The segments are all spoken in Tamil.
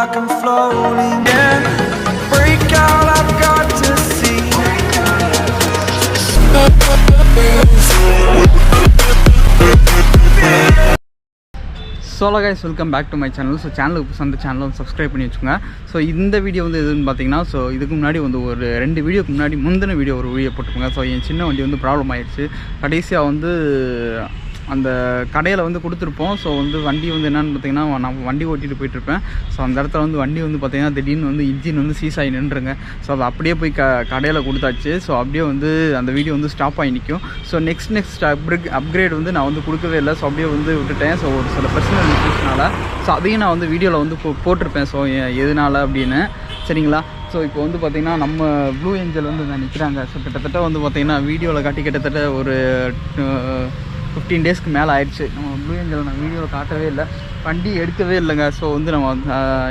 like I'm floating in. Break out, I've got to see. So hello guys, welcome back to my channel. So சேனலுக்கு அந்த சேனலை சப்ஸ்கிரைப் பண்ணி வச்சுக்கோங்க. ஸோ இந்த வீடியோ வந்து எதுன்னு பார்த்தீங்கன்னா, ஸோ இதுக்கு முன்னாடி வந்து ஒரு 2 வீடியோக்கு முன்னாடி முந்தின வீடியோ ஒரு வீடியோ போட்டுக்கோங்க. ஸோ என் சின்ன வண்டி வந்து ப்ராப்ளம் ஆயிடுச்சு. கடைசியாக வந்து அந்த கடையில் வந்து கொடுத்துருப்போம். ஸோ வந்து வண்டி வந்து என்னென்னு பார்த்தீங்கன்னா, நான் வண்டி ஓட்டிகிட்டு போயிட்டுருப்பேன். ஸோ அந்த இடத்துல வந்து வண்டி வந்து பார்த்திங்கன்னா திடீர்னு வந்து இன்ஜின் வந்து சீஸ் ஆகி நின்றுங்க. ஸோ அது அப்படியே போய் கடையில் கொடுத்தாச்சு. ஸோ அப்படியே வந்து அந்த வீடியோ வந்து ஸ்டாப் ஆகி நிற்கும். ஸோ நெக்ஸ்ட் அப்கிரேட் வந்து நான் வந்து கொடுக்கவே இல்லை. ஸோ அப்படியே வந்து விட்டுட்டேன். ஸோ ஒரு சில பர்சனல் இஷ்யூஸ்னால ஸோ அதையும் நான் வந்து வீடியோவில் வந்து போட்டிருப்பேன். ஸோ எதனால் அப்படின்னு சரிங்களா. ஸோ இப்போ வந்து பார்த்திங்கன்னா நம்ம ப்ளூ ஏஞ்சல் வந்து நான் நிற்கிறாங்க. ஸோ கிட்டத்தட்ட வந்து பார்த்திங்கன்னா வீடியோவில் காட்டி கிட்டத்தட்ட ஒரு 15 டேஸ்க்கு மேலே ஆயிடுச்சு. நம்ம ப்ளூ ஏஞ்சல் நான் வீடியோவில் காட்டவே இல்லை, வண்டி எடுக்கவே இல்லைங்க. ஸோ வந்து நம்ம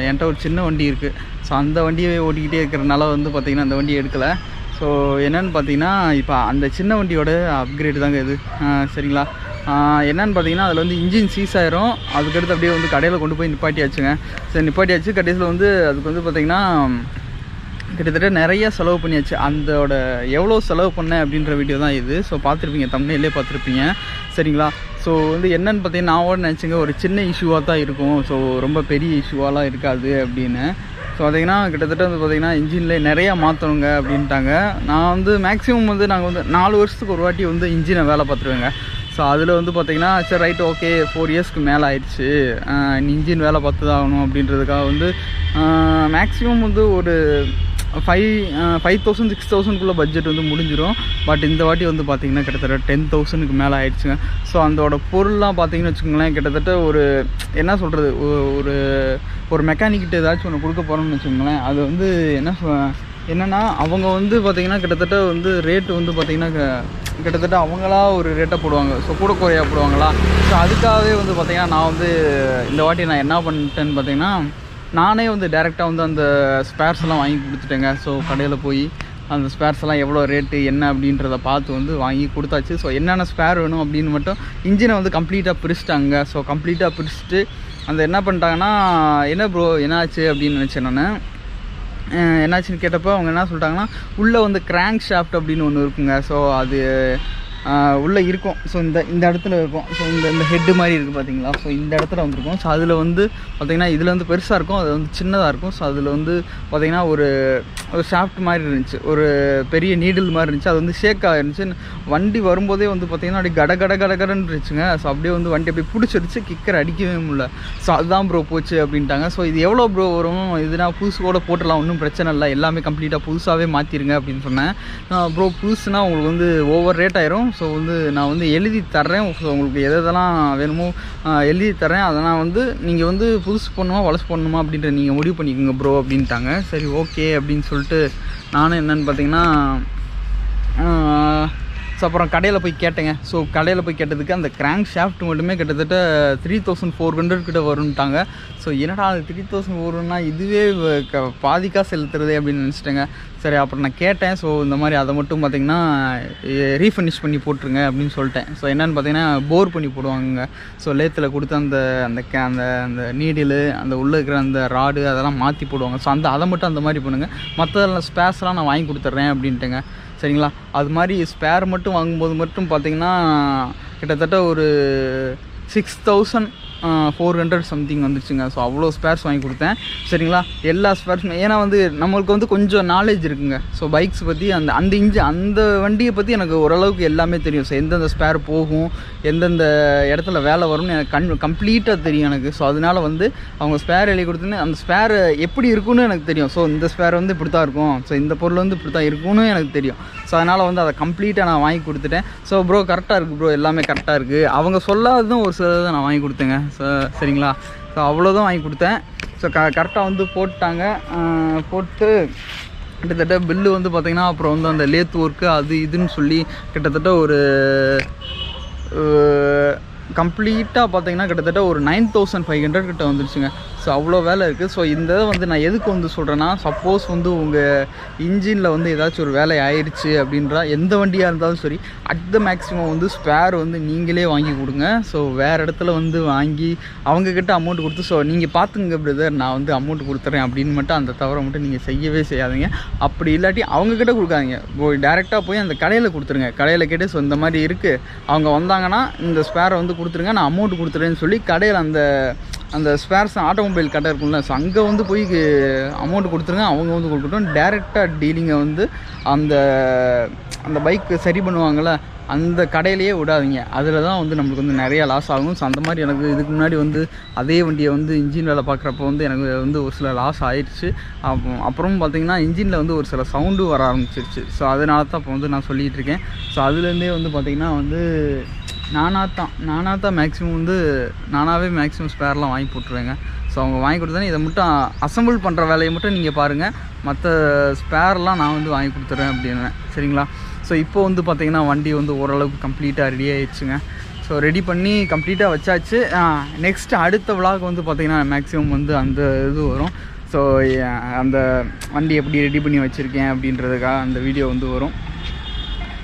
என்கிட்ட ஒரு சின்ன வண்டி இருக்குது. ஸோ அந்த வண்டியை ஓட்டிக்கிட்டே இருக்கிறனால வந்து பார்த்திங்கன்னா அந்த வண்டியை எடுக்கலை. ஸோ என்னென்னு பார்த்தீங்கன்னா, இப்போ அந்த சின்ன வண்டியோட அப்கிரேடு தாங்க இது சரிங்களா. என்னென்னு பார்த்தீங்கன்னா, அதில் வந்து இன்ஜின் சீஸ் ஆயிரும். அதுக்கடுத்து அப்படியே வந்து கடையில் கொண்டு போய் நிப்பாட்டியாச்சுங்க. சரி நிப்பாட்டியாச்சு. கடைசியில் வந்து அதுக்கு வந்து பார்த்திங்கன்னா கிட்டத்தட்ட நிறைய செலவு பண்ணியாச்சு. அதோட எவ்வளோ செலவு பண்ணேன் அப்படின்ற வீடியோ தான் இது. ஸோ பார்த்துருப்பீங்க, தம்ப்நெயிலே பார்த்துருப்பீங்க சரிங்களா. ஸோ வந்து என்னென்னு பார்த்தீங்கன்னா, நான் நினச்சிங்க ஒரு சின்ன இஷ்யூவாக தான் இருக்கும். ஸோ ரொம்ப பெரிய இஷ்யூவாலாம் இருக்காது அப்படின்னு. ஸோ பார்த்திங்கன்னா கிட்டத்தட்ட வந்து பார்த்திங்கன்னா இன்ஜினில் நிறையா மாற்றணுங்க அப்படின்ட்டாங்க. நான் வந்து மேக்ஸிமம் வந்து நாங்கள் வந்து 4 வருஷத்துக்கு ஒரு வாட்டி வந்து இன்ஜினை வேலை பார்த்துருவேங்க. ஸோ அதில் வந்து பார்த்திங்கன்னா சரி ரைட் ஓகே 4 இயர்ஸ்க்கு மேலே ஆயிடுச்சு, இன்ஜின் வேலை பார்த்து தான் ஆகணும் அப்படின்றதுக்காக வந்து மேக்ஸிமம் வந்து ஒரு 5,000 6,000 பட்ஜெட் வந்து முடிஞ்சிடும். பட் இந்த வாட்டி வந்து பார்த்திங்கன்னா கிட்டத்தட்ட 10,000க்கு மேலே ஆயிடுச்சுங்க. ஸோ அதோட பொருள்லாம் பார்த்திங்கன்னு வச்சுக்கோங்களேன், கிட்டத்தட்ட ஒரு என்ன சொல்கிறது, ஒரு மெக்கானிக்கிட்ட ஏதாச்சும் ஒன்று கொடுக்க போகிறோம்னு வச்சுக்கோங்களேன். அது வந்து என்னென்னா அவங்க வந்து பார்த்திங்கன்னா கிட்டத்தட்ட வந்து ரேட்டு வந்து பார்த்திங்கன்னா கிட்டத்தட்ட அவங்களா ஒரு ரேட்டை போடுவாங்க. ஸோ கூட குறையாக போடுவாங்களா. ஸோ அதுக்காகவே வந்து பார்த்திங்கன்னா நான் வந்து இந்த வாட்டி நான் என்ன பண்ணிட்டேன்னு பார்த்திங்கன்னா, நானே வந்து டேரெக்டாக வந்து அந்த ஸ்பேர்ஸ் எல்லாம் வாங்கி கொடுத்துட்டேங்க. ஸோ கடையில் போய் அந்த ஸ்பேர்ஸ் எல்லாம் எவ்வளோ ரேட்டு என்ன அப்படின்றத பார்த்து வந்து வாங்கி கொடுத்தாச்சு. ஸோ என்னென்ன ஸ்பேர் வேணும் அப்படின்னு மட்டும் இன்ஜினை வந்து கம்ப்ளீட்டாக பிரிச்சிட்டாங்க. ஸோ கம்ப்ளீட்டாக பிரிச்சுட்டு அந்த என்ன பண்ணிட்டாங்கன்னா, என்ன ப்ரோ என்னாச்சு அப்படின்னு நினச்சேன் நான். என்னாச்சுன்னு கேட்டப்போ அவங்க என்ன சொல்லிட்டாங்கன்னா, உள்ளே வந்து கிராங்க் ஷாஃப்ட் அப்படின்னு ஒன்று இருக்குங்க. ஸோ அது உள்ளே இருக்கும். ஸோ இந்த இடத்துல இருக்கும். ஸோ இந்த ஹெட்டு மாதிரி இருக்குது பார்த்தீங்களா. ஸோ இந்த இடத்துல வந்துருக்கும். ஸோ அதில் வந்து பார்த்திங்கன்னா இதில் வந்து பெருசாக இருக்கும், அது வந்து சின்னதாக இருக்கும். ஸோ அதில் வந்து பார்த்திங்கன்னா ஒரு ஷாஃப்ட் மாதிரி இருந்துச்சு, ஒரு பெரிய நீடில் மாதிரி இருந்துச்சு. அது வந்து ஷேக் ஆகிருந்துச்சு. வண்டி வரும்போதே வந்து பார்த்திங்கன்னா அப்படியே கடன்னு இருந்துச்சுங்க. ஸோ அப்படியே வந்து வண்டி அப்படியே பிடிச்சிருச்சு, கிக்கர் அடிக்கவே முடியல. ஸோ அதுதான் ப்ரோ போச்சு அப்படின்ட்டாங்க. ஸோ இது எவ்வளோ ப்ரோ வரும், இதுனா புதுசு கூட போட்டுடலாம், ஒன்றும் பிரச்சனை இல்லை, எல்லாமே கம்ப்ளீட்டாக புதுசாகவே மாற்றிருங்க அப்படின்னு சொன்னேன். ப்ரோ புதுசுனா உங்களுக்கு வந்து ஓவர் ரேட் ஆயிரும். ஸோ வந்து நான் வந்து எழுதி தர்றேன், ஸோ உங்களுக்கு எதெல்லாம் வேணுமோ எழுதி தர்றேன், அதெல்லாம் வந்து நீங்கள் வந்து புதுசு பண்ணணுமா வளசு பண்ணணுமா அப்படின்ற நீங்கள் முடிவு பண்ணிக்கோங்க ப்ரோ அப்படின்ட்டாங்க. சரி ஓகே அப்படின்னு சொல்லிட்டு நானும் என்னென்னு பார்த்தீங்கன்னா ஸோ அப்புறம் கடையில் போய் கேட்டேங்க. ஸோ கடையில் போய் கேட்டதுக்கு அந்த கிராங்க் ஷாஃப்ட் மட்டுமே கிட்டத்தட்ட 3,400 கிட்ட வரும்ட்டாங்க. ஸோ என்னடா அது 3,400னா இதுவே பாதிக்கா செலுத்துறதே அப்படின்னு நினச்சிட்டேங்க. சரி அப்புறம் நான் கேட்டேன். ஸோ இந்த மாதிரி அதை மட்டும் பார்த்திங்கன்னா ரீஃபர்னிஷ் பண்ணி போட்டுருங்க அப்படின்னு சொல்லிட்டேன். ஸோ என்னென்னு பார்த்தீங்கன்னா போர் பண்ணி போடுவாங்க. ஸோ லேத்தில் கொடுத்து அந்த நீடில் அந்த உள்ளே இருக்கிற அந்த ராடு அதெல்லாம் மாற்றி போடுவாங்க. ஸோ அதை மட்டும் அந்த மாதிரி பண்ணுங்கள், மற்றதெல்லாம் ஸ்பேர்ஸ்லாம் நான் வாங்கி கொடுத்துட்றேன் அப்படின்ட்டுங்க சரிங்களா. அது மாதிரி ஸ்பேர் மட்டும் வாங்கும்போது மட்டும் பார்த்திங்கன்னா கிட்டத்தட்ட ஒரு 6,400 சம்திங் வந்துச்சுங்க. ஸோ அவ்வளோ ஸ்பேர்ஸ் வாங்கி கொடுத்தேன் சரிங்களா. எல்லா ஸ்பேர்ஸுமே ஏன்னா வந்து நம்மளுக்கு வந்து கொஞ்சம் நாலேஜ் இருக்குங்க. ஸோ பைக்ஸ் பற்றி அந்த வண்டியை பற்றி எனக்கு ஓரளவுக்கு எல்லாமே தெரியும். ஸோ எந்தெந்த ஸ்பேர் போகும், எந்தெந்த இடத்துல வேலை வரும்னு எனக்கு கம்ப்ளீட்டாக தெரியும் எனக்கு. ஸோ அதனால வந்து அவங்க ஸ்பேர் எழுதி கொடுத்துன்னு அந்த ஸ்பேர் எப்படி இருக்குன்னு எனக்கு தெரியும். ஸோ இந்த ஸ்பேர் வந்து இப்படி தான் இருக்கும், ஸோ இந்த பொருள் வந்து இப்படி தான் இருக்குன்னு எனக்கு தெரியும். ஸோ அதனால் வந்து அதை கம்ப்ளீட்டாக நான் வாங்கி கொடுத்துட்டேன். ஸோ ப்ரோ கரெக்டாக இருக்குது ப்ரோ, எல்லாமே கரெக்டாக இருக்குது, அவங்க சொல்லாததும் ஒரு சிலதை நான் வாங்கி கொடுத்தேங்க. ஸோ சரிங்களா. ஸோ அவ்வளோதான் வாங்கி கொடுத்தேன். ஸோ கரெக்டாக வந்து போட்டாங்க. போட்டு கிட்டத்தட்ட பில்லு வந்து பார்த்திங்கன்னா அப்புறம் வந்து அந்த லேத் ஒர்க்கு அது இதுன்னு சொல்லி கிட்டத்தட்ட ஒரு கம்ப்ளீட்டாக பார்த்திங்கன்னா கிட்டத்தட்ட ஒரு 9,500 கிட்ட வந்துருச்சுங்க. ஸோ அவ்வளோ வேலை இருக்குது. ஸோ இந்த இதை வந்து நான் எதுக்கு வந்து சொல்கிறேன்னா, சப்போஸ் வந்து உங்கள் இன்ஜினில் வந்து ஏதாச்சும் ஒரு வேலை ஆயிடுச்சு அப்படின்றா எந்த வண்டியாக இருந்தாலும் சரி, அட் த மேக்ஸிமம் வந்து ஸ்பேர் வந்து நீங்களே வாங்கி கொடுங்க. ஸோ வேறு இடத்துல வந்து வாங்கி அவங்கக்கிட்ட அமௌண்ட் கொடுத்து, ஸோ நீங்கள் பார்த்துங்க பிரதர் நான் வந்து அமௌண்ட் கொடுத்துட்றேன் அப்படின்னு மட்டும் அந்த தவிர மட்டும் நீங்கள் செய்யவே செய்யாதீங்க. அப்படி இல்லாட்டி அவங்கக்கிட்ட கொடுக்காதீங்க, போய் டேரெக்டாக போய் அந்த கடையில் கொடுத்துருங்க. கடையில் கேட்டு ஸோ இந்த மாதிரி இருக்குது, அவங்க வந்தாங்கன்னா இந்த ஸ்பேரை வந்து கொடுத்துருங்க, நான் அமௌண்ட் கொடுத்துறேன்னு சொல்லி கடையில் அந்த ஸ்பேர்ஸ் ஆட்டோமொபைல் கடை இருக்கும்ல, ஸோ அங்கே வந்து போய் அமௌண்ட் கொடுத்துருங்க, அவங்க வந்து கொடுக்கட்டும். டேரெக்டாக டீலிங்கை வந்து அந்த பைக் சரி பண்ணுவாங்கள்ல அந்த கடையிலேயே விடாதீங்க. அதில் தான் வந்து நம்மளுக்கு வந்து நிறையா லாஸ் ஆகும். ஸோ அந்த மாதிரி எனக்கு இதுக்கு முன்னாடி வந்து அதே வண்டியை வந்து இன்ஜின் வேலை பார்க்குறப்போ வந்து எனக்கு வந்து ஒரு சில லாஸ் ஆயிடுச்சு. அப்புறம் பார்த்திங்கன்னா இன்ஜினில் வந்து ஒரு சில சவுண்டு வர ஆரம்பிச்சிருச்சு. ஸோ அதனால தான் இப்போ வந்து நான் சொல்லிகிட்டு இருக்கேன். ஸோ அதுலேருந்தே வந்து பார்த்திங்கன்னா வந்து நானாக தான் மேக்ஸிமம் வந்து நானாகவே மேக்ஸிமம் ஸ்பேர்லாம் வாங்கி போட்டுருவேங்க. ஸோ அவங்க வாங்கி கொடுத்தானே இதை மட்டும் அசம்பிள் பண்ணுற வேலையை மட்டும் நீங்கள் பாருங்கள், மற்ற ஸ்பேர்லாம் நான் வந்து வாங்கி கொடுத்துட்றேன் அப்படின்னு, சரிங்களா? ஸோ இப்போ வந்து பார்த்திங்கன்னா வண்டி வந்து ஓரளவுக்கு கம்ப்ளீட்டாக ரெடி ஆகிடுச்சுங்க. ஸோ ரெடி பண்ணி கம்ப்ளீட்டாக வச்சாச்சு. நெக்ஸ்ட்டு அடுத்த விலாக் வந்து பார்த்திங்கன்னா மேக்ஸிமம் வந்து அந்த இது வரும். ஸோ அந்த வண்டி எப்படி ரெடி பண்ணி வச்சுருக்கேன் அப்படின்றதுக்காக அந்த வீடியோ வந்து வரும்,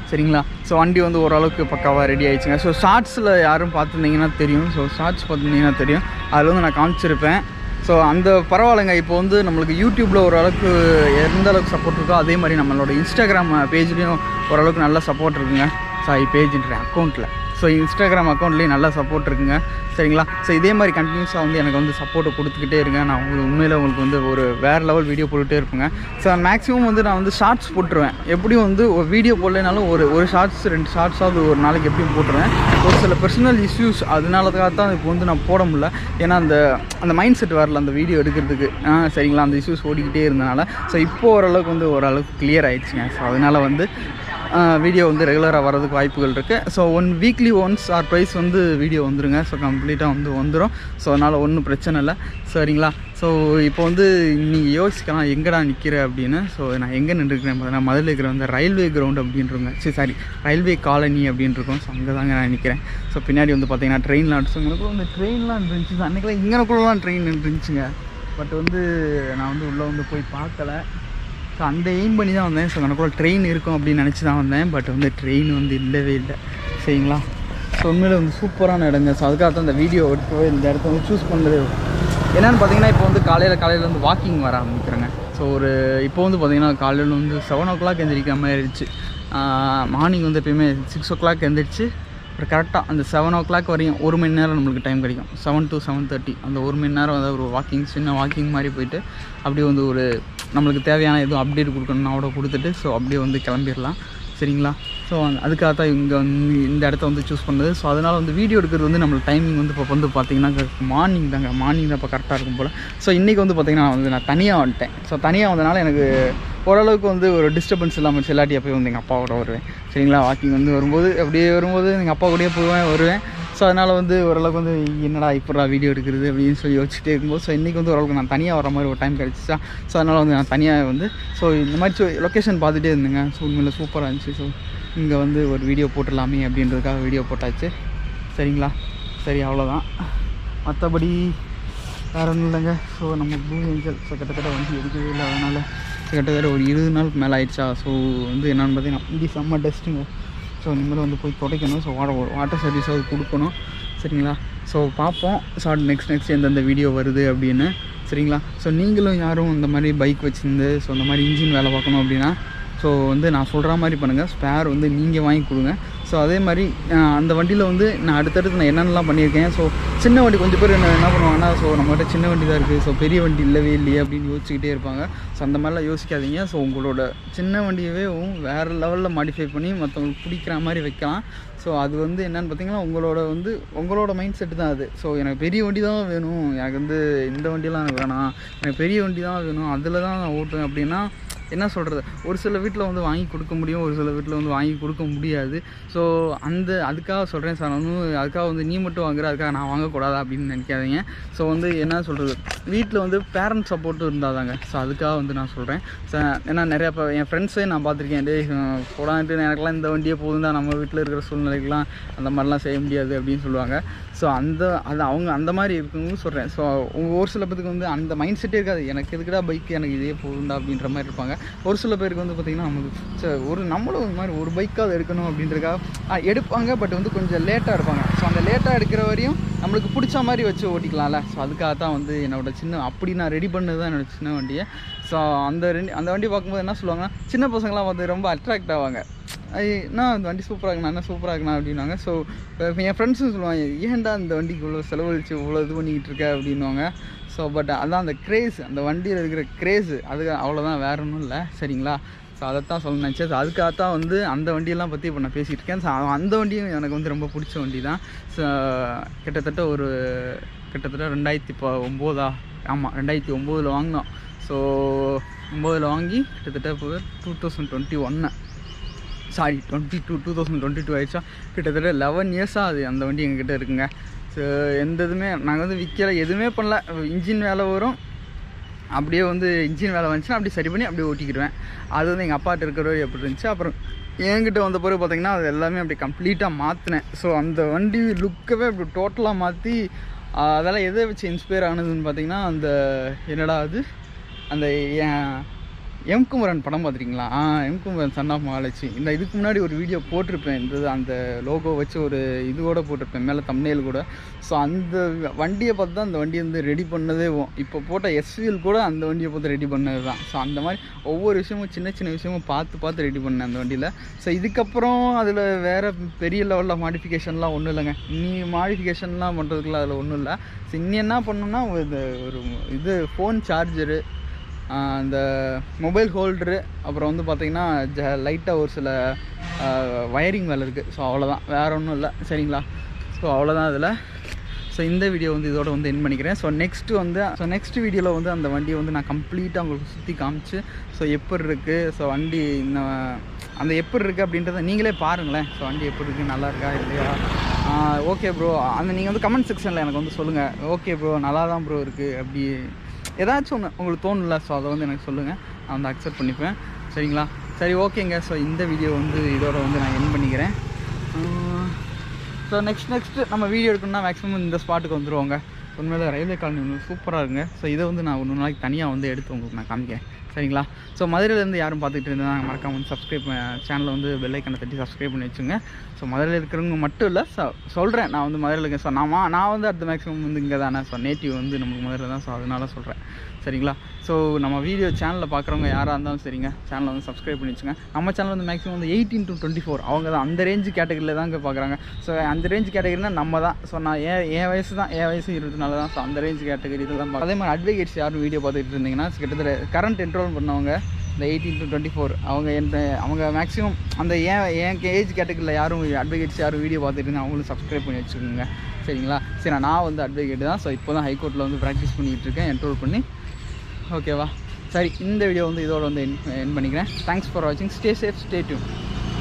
சரிங்களா? ஸோ வண்டி வந்து ஓரளவுக்கு பக்காவாக ரெடி ஆகிடுச்சுங்க. ஸோ ஷார்ட்ஸில் யாரும் பார்த்துருந்தீங்கன்னா தெரியும், ஸோ ஷார்ட்ஸ் பார்த்துருந்தீங்கன்னா தெரியும், அதில் வந்து நான் காமிச்சிருப்பேன். ஸோ அந்த பரவாயில்லைங்க. இப்போ வந்து நம்மளுக்கு யூடியூப்பில் ஓரளவுக்கு எந்த அளவுக்கு சப்போர்ட் இருக்கோ அதே மாதிரி நம்மளோட இன்ஸ்டாகிராம் பேஜ்லேயும் ஓரளவுக்கு நல்ல சப்போர்ட் இருக்குங்க. பேஜ்ன்றேன் அக்கௌண்ட்டில், ஸோ இன்ஸ்டாகிராம் அக்கௌண்ட்லேயும் நல்லா சப்போர்ட் இருக்குங்க, சரிங்களா? ஸோ இதே மாதிரி கண்டினியூஸாக வந்து எனக்கு வந்து சப்போர்ட்டை கொடுத்துக்கிட்டே இருங்க. நான் உண்மையில் உங்களுக்கு வந்து ஒரு வேறு லெவல் வீடியோ போட்டுகிட்டே இருப்பேங்க. ஸோ மேக்ஸிமம் வந்து நான் வந்து ஷார்ட்ஸ் போட்டுருவேன். எப்படியும் வந்து ஒரு வீடியோ போடலைனாலும் ஒரு ஷார்ட்ஸ் 2 ஷார்ட்ஸாவது ஒரு நாளைக்கு எப்படியும் போட்டுருவேன். ஒரு சில பர்சனல் இஷ்யூஸ் அதனாலதான் தான் இப்போ வந்து நான் போட முடியல. ஏன்னா அந்த மைண்ட் செட் வரல அந்த வீடியோ எடுக்கிறதுக்கு, சரிங்களா? அந்த இஷ்யூஸ் ஓடிக்கிட்டே இருந்தனால. ஸோ இப்போது ஓரளவுக்கு கிளியர் ஆகிடுச்சுங்க. ஸோ அதனால் வந்து வீடியோ வந்து ரெகுலராக வரதுக்கு வாய்ப்புகள் இருக்குது. So weekly once R twice வந்து வீடியோ வந்துருங்க. ஸோ கம்ப்ளீட்டாக வந்து வந்துடும். ஸோ அதனால் ஒன்றும் பிரச்சனை இல்லை, சரிங்களா? ஸோ இப்போ வந்து நீங்கள் யோசிக்கலாம் எங்கடா நிற்கிற அப்படின்னு. ஸோ நான் எங்கே நின்றுருக்கிறேன் பார்த்தீங்கன்னா மதுரையில் இருக்கிற வந்து ரயில்வே கிரவுண்ட் அப்படின்றவங்க, ரயில்வே காலனி அப்படின்ட்டுருக்கோம். ஸோ அங்கே தாங்க நான் நிற்கிறேன். ஸோ பின்னாடி வந்து பார்த்தீங்கன்னா ட்ரெயின்லாம் இங்கனக்குள்ள வந்து ட்ரெயின்லாம் இருந்துச்சு. அன்றைக்கெலாம் இங்கனக்குள்ளலாம் ட்ரெயின் இருந்துச்சுங்க. பட் வந்து நான் வந்து உள்ளே வந்து போய் பார்க்கல. ஸோ அந்த எய்ம் பண்ணி தான் வந்தேன். ஸோ எனக்குள்ள ட்ரெயின் இருக்கும் அப்படின்னு நினச்சி தான் வந்தேன். பட் வந்து ட்ரெயின் வந்து இல்லவே இல்லை, சரிங்களா? ஸோ உண்மையில் வந்து சூப்பரான இடங்க. ஸோ அதுக்காக தான் இந்த வீடியோ எடுத்து இந்த இடத்த வந்து சூஸ் பண்ணுறது என்னென்னு பார்த்தீங்கன்னா, இப்போ வந்து காலையில் வந்து வாக்கிங் வர ஆரம்பிக்கிறேங்க. ஸோ இப்போ வந்து பார்த்திங்கன்னா காலையில் வந்து 7 o'clock எந்திரிக்கிற மாதிரி ஆயிடுச்சு. மார்னிங் வந்து எப்பயுமே 6 o'clock எந்திரிச்சு அப்புறம் கரெக்டாக அந்த 7 o'clock வரையும் 1 மணி நேரம் நம்மளுக்கு டைம் கிடைக்கும். 7 to 7:30 அந்த 1 மணி நேரம் வந்து ஒரு சின்ன வாக்கிங் மாதிரி போயிட்டு அப்படியே வந்து ஒரு நம்மளுக்கு தேவையான எதுவும் அப்டேட் கொடுக்கணும்னா கூட கொடுத்துட்டு ஸோ அப்படியே வந்து கிளம்பிடலாம், சரிங்களா? ஸோ அதுக்காக தான் இங்கே வந்து இந்த இடத்த வந்து சூஸ் பண்ணுறது. ஸோ அதனால் வந்து வீடியோ எடுக்கிறது வந்து நம்மளுக்கு டைமிங் வந்து இப்போ வந்து பார்த்திங்கன்னா மார்னிங் தான் இப்போ கரெக்டாக இருக்கும் போல். ஸோ இன்றைக்கி வந்து பார்த்திங்கன்னா நான் தனியாக வந்துட்டேன். ஸோ தனியாக வந்தனால எனக்கு ஓரளவுக்கு வந்து ஒரு டிஸ்டர்பன்ஸ் இல்லாமல் செல்லாட்டி அப்போ வந்து எங்கள் அப்பாவோட வருவேன், சரிங்களா? வாக்கிங் வந்து வரும்போது எங்கள் அப்பா கூடயே வருவேன். ஸோ அதனால் வந்து ஓரளவுக்கு வந்து என்னடா இப்போடா வீடியோ எடுக்கிறது அப்படின்னு சொல்லி யோசிச்சுட்டே இருக்கும்போது ஸோ இன்றைக்கி வந்து ஓரளவுக்கு நான் தனியாக வர மாதிரி ஒரு டைம் கிடச்சிச்சா. ஸோ அதனால் வந்து நான் தனியாக வந்து ஸோ இந்த மாதிரி லொக்கேஷன் பார்த்துட்டே இருந்தேங்க. ஸோ உண்மையில் சூப்பராக இருந்துச்சு. ஸோ இங்கே வந்து ஒரு வீடியோ போட்டுடலாமே அப்படின்றதுக்காக வீடியோ போட்டாச்சு, சரிங்களா? சரி, அவ்வளோதான், மற்றபடி வேறு ஒன்றும் இல்லைங்க. ஸோ நம்ம ப்ளூ ஏஞ்சல் ஸோ கிட்டத்தட்ட வந்து எடுக்கவே இல்லை. அதனால் கிட்டத்தட்ட ஒரு 20 நாளுக்கு மேலே ஆயிடுச்சா. ஸோ வந்து என்னென்னு பார்த்தீங்கன்னா இது செம்ம டஸ்ட்டுங்க. ஸோ இனிமேல் வந்து போய் துடைக்கணும். ஸோ வாட்டர் சர்வீஸாவது கொடுக்கணும், சரிங்களா? ஸோ பார்ப்போம் நெக்ஸ்ட் எந்தெந்த வீடியோ வருது அப்படின்னு, சரிங்களா? ஸோ நீங்களும் யாரும் இந்த மாதிரி பைக் வச்சுருந்து ஸோ இந்த மாதிரி இன்ஜின் வேலை பார்க்கணும் அப்படின்னா ஸோ வந்து நான் சொல்கிற மாதிரி பண்ணுங்கள். ஸ்பேர் வந்து நீங்கள் வாங்கி கொடுங்க. ஸோ அதே மாதிரி அந்த வண்டியில் வந்து நான் அடுத்தடுத்து நான் என்னென்னலாம் பண்ணியிருக்கேன். ஸோ சின்ன வண்டி கொஞ்சம் பேர் என்ன பண்ணுவாங்கன்னா ஸோ நம்மகிட்ட சின்ன வண்டி தான் இருக்குது, ஸோ பெரிய வண்டி இல்லவே இல்லையே அப்படின்னு யோசிச்சுக்கிட்டே இருப்பாங்க. ஸோ அந்த மாதிரிலாம் யோசிக்காதீங்க. ஸோ உங்களோட சின்ன வண்டியவே வேறு லெவலில் மாடிஃபை பண்ணி மற்றவங்களுக்கு பிடிக்கிற மாதிரி வைக்கலாம். ஸோ அது வந்து என்னென்னு பார்த்தீங்கன்னா உங்களோட மைண்ட் செட்டு தான் அது. ஸோ எனக்கு பெரிய வண்டி தான் வேணும், எனக்கு வந்து இந்த வண்டியெலாம் எனக்கு வேணாம், எனக்கு பெரிய வண்டி தான் வேணும், அதில் தான் நான் ஓட்டுவேன் அப்படின்னா என்ன சொல்கிறது, ஒரு சில வீட்டில் வந்து வாங்கி கொடுக்க முடியும், ஒரு சில வீட்டில் வந்து வாங்கி கொடுக்க முடியாது. ஸோ அதுக்காக சொல்கிறேன் சார், அதுக்காக வந்து நீ மட்டும் வாங்குற, அதுக்காக நான் வாங்கக்கூடாதா அப்படின்னு நினைக்காதீங்க. ஸோ வந்து என்ன சொல்கிறது, வீட்டில் வந்து பேரண்ட் சப்போர்ட்டும் இருந்தால் தாங்க. ஸோ அதுக்காக வந்து நான் சொல்கிறேன். ஏன்னா நிறையா இப்போ என் ஃப்ரெண்ட்ஸே நான் பார்த்துருக்கேன், போடான்ட்டு எனக்குலாம் இந்த வண்டியே போதும் தான், நம்ம வீட்டில் இருக்கிற சூழ்நிலைக்கெலாம் அந்த மாதிரிலாம் செய்ய முடியாது அப்படின்னு சொல்லுவாங்க. ஸோ அது அவங்க அந்த மாதிரி இருக்குன்னு சொல்கிறேன். ஸோ ஒரு சில பேருக்கு வந்து அந்த மைண்ட் செட்டே இருக்காது, எனக்கு எதுக்குடா பைக்கு, எனக்கு இதே போதுண்டா அப்படின்ற மாதிரி இருப்பாங்க. ஒரு சில பேருக்கு வந்து பார்த்திங்கன்னா நமக்கு நம்மளும் இந்த மாதிரி ஒரு பைக்காக எடுக்கணும் அப்படின்றக்காக எடுப்பாங்க. பட் வந்து கொஞ்சம் லேட்டாக எடுப்பாங்க. ஸோ அந்த லேட்டாக எடுக்கிற வரையும் நம்மளுக்கு பிடிச்ச மாதிரி வச்சு ஓட்டிக்கலாம்ல. ஸோ அதுக்காக தான் வந்து என்னோடய அப்படி நான் ரெடி பண்ணது தான் என்னோடய சின்ன வண்டியை. ஸோ அந்த வண்டி பார்க்கும்போது என்ன சொல்லுவாங்கன்னா, சின்ன பசங்களாம் வந்து ரொம்ப அட்ராக்ட் ஆவாங்க. என்ன அந்த வண்டி சூப்பராக இருக்குண்ணா, என்ன சூப்பராக இருக்குண்ணா அப்படின்னாங்க. ஸோ என் ஃப்ரெண்ட்ஸும் சொல்லுவாங்க, ஏன்டா இந்த வண்டிக்கு இவ்வளோ செலவழிச்சு இவ்வளோ இது பண்ணிக்கிட்டு இருக்க அப்படின்வாங்க. ஸோ பட் அதான் அந்த க்ரேஸ், அந்த வண்டியில் இருக்கிற க்ரேஸு, அது அவ்வளோதான், வேறு ஒன்றும் இல்லை. சரிங்களா? ஸோ அதைத்தான் சொல்ல நினச்சேன். அதுக்காகத்தான் வந்து அந்த வண்டியெல்லாம் பற்றி இப்போ நான் பேசிகிட்டு இருக்கேன். ஸோ அந்த வண்டியும் எனக்கு வந்து ரொம்ப பிடிச்ச வண்டி தான். ஸோ கிட்டத்தட்ட 2009 ஆமாம் 2009 வாங்கினோம். ஸோ 9 வாங்கி கிட்டத்தட்ட இப்போ 2022 ஆயிடுச்சா, கிட்டத்தட்ட 11 இயர்ஸாக அது அந்த வண்டி எங்ககிட்ட இருக்குங்க. ஸோ இதுவுமே நாங்கள் வந்து விற்கலை, எதுவுமே பண்ணல. இன்ஜின் வேலை வரும், அப்படியே வந்து இன்ஜின் வேலை வந்துச்சுன்னா அப்படியே சரி பண்ணி அப்படியே ஓட்டிக்கிடுவேன். அது வந்து எங்கள் அப்பாட்ட இருக்கிற எப்படி இருந்துச்சு. அப்புறம் என்கிட்ட வந்த பிறகு பார்த்திங்கன்னா அது எல்லாமே அப்படி கம்ப்ளீட்டாக மாற்றினேன். ஸோ அந்த வண்டி லுக்கவே அப்படி டோட்டலாக மாற்றி, அதெல்லாம் எதை வச்சு இன்ஸ்பயர் ஆனதுன்னு பார்த்திங்கன்னா, அந்த என்னடா அது அந்த எம் குமரன் படம் பார்த்துருக்கீங்களா? M Kumaran son of Mahalakshmi. இதுக்கு முன்னாடி ஒரு வீடியோ போட்டிருப்பேன், அந்த லோகோ வச்சு ஒரு இது கூட போட்டிருப்பேன் மேலே தம்ப்நெயில் கூட. ஸோ அந்த வண்டியை பார்த்து தான் அந்த வண்டியை வந்து ரெடி பண்ணதே. இப்போ போட்ட எஸ்விஎல் கூட அந்த வண்டியை பார்த்து ரெடி பண்ணது தான். ஸோ அந்த மாதிரி ஒவ்வொரு விஷயமும் சின்ன சின்ன விஷயமும் பார்த்து ரெடி பண்ணேன் அந்த வண்டியில். ஸோ இதுக்கப்புறம் அதில் வேறு பெரிய லெவலில் மாடிஃபிகேஷன்லாம் ஒன்றும் இல்லைங்க. மாடிஃபிகேஷன்லாம் பண்ணுறதுக்குலாம் அதில் ஒன்றும் இல்லை. ஸோ இன்னும் என்ன பண்ணணும்னா, ஒரு ஃபோன் சார்ஜரு, அந்த மொபைல் ஹோல்டரு, அப்புறம் வந்து பார்த்திங்கன்னா லைட்டாக ஒரு சில வயரிங் வேலை இருக்குது. ஸோ அவ்வளோதான், வேறு ஒன்றும் இல்லை. சரிங்களா? ஸோ அவ்வளோதான் அதில். ஸோ இந்த வீடியோ வந்து இதோட வந்து எண்ட் பண்ணிக்கிறேன். ஸோ நெக்ஸ்ட் வீடியோவில் வந்து அந்த வண்டியை வந்து நான் கம்ப்ளீட்டாக உங்களுக்கு சுற்றி காமிச்சு, ஸோ எப்படி இருக்குது, ஸோ வண்டி அந்த எப்படி இருக்குது அப்படின்றத நீங்களே பாருங்களேன். ஸோ வண்டி எப்படி இருக்குது, நல்லா இருக்கா இல்லையா, ஓகே ப்ரோ, நீங்கள் வந்து கமெண்ட் செக்ஷனில் எனக்கு வந்து சொல்லுங்கள், ஓகே ப்ரோ நல்லா தான் ப்ரோ இருக்குது, அப்படி ஏதாச்சும் ஒன்று உங்களுக்கு தோணுல. ஸோ அதை வந்து எனக்கு சொல்லுங்கள், நான் வந்து அக்செப்ட் பண்ணிப்பேன். சரிங்களா? சரி, ஓகேங்க. ஸோ இந்த வீடியோ வந்து இதோட வந்து நான் எண்ட் பண்ணிக்கிறேன். ஸோ நெக்ஸ்ட்டு நம்ம வீடியோ எடுக்கணும்னா மேக்ஸிமம் இந்த ஸ்பாட்டுக்கு வந்துடுவோங்க. உண்மையிலே ரயில்வே காலனி ஒன்று சூப்பராக இருக்குங்க. ஸோ இதை வந்து நான் ஒரு நாளைக்கு தனியாக வந்து எடுத்து உங்களுக்கு நான் காமிக்கிறேன். சரிங்களா? ஸோ மதுரையிலேருந்து யாரும் பார்த்துக்கிட்டு இருந்தால் மறக்காம வந்து சேனலை வந்து பெல் ஐக்கனை தட்டி சப்ஸ்கிரைப் பண்ணி வச்சுங்க. ஸோ மதுரையில் இருக்கிறவங்க மட்டும் இல்லை, சொல்கிறேன், நான் வந்து மதுரையில் இருக்கேன். ஸோ நான் வந்து அடுத்த மேக்ஸிமம் வந்து இங்கே தானே. ஸோ நேட்டிவ் வந்து நமக்கு மதுரையில் தான். ஸோ அதனால சொல்கிறேன். சரிங்களா? ஸோ நம்ம வீடியோ சேனலில் பார்க்குறவங்க யாராக இருந்தாலும் சரிங்க, சேனலை வந்து சப்ஸ்கிரைப் பண்ணி வச்சுங்க. நம்ம சேனல் வந்து மேக்ஸிமம் வந்து 18 to 24 அவங்க தான் அந்த ரேஞ்சு கேட்டகரியில் தான் இங்கே பார்க்குறாங்க. ஸோ அந்த ரேஞ்சு கேட்டகரினா நம்ம தான். ஸோ நான் என் வயசு 24 தான். ஸோ அந்த ரேஞ்சு கேட்டகரி தான். அதே மாதிரி அட்வொகேட்ஸ் யாரும் வீடியோ பார்த்துட்டு இருந்தீங்கன்னா, கிட்டத்தட்ட கரண்ட் என்ரோல் பண்ணவங்க இந்த 18 to 24 அவங்க மேக்ஸிமம் அந்த என் ஏஜ் கேட்டகரியில் யாரும் அட்வொகேட்ஸ் யாரும் வீடியோ பார்த்துட்டு இருந்தால் அவங்களும் சப்ஸ்கிரைப் பண்ணி வச்சுக்கோங்க. சரிங்களா? சரி, நான் வந்து அட்வொகேட் தான். ஸோ இப்போ தான் ஹைகோர்ட்டில் வந்து ப்ராக்டிஸ் பண்ணிகிட்டு இருக்கேன், என்ரோல் பண்ணி. ஓகேவா? சரி, இந்த வீடியோ வந்து இதோட வந்து என் பண்ணிக்கிறேன். தேங்க்ஸ் ஃபார் வாட்சிங். Stay safe, stay tune.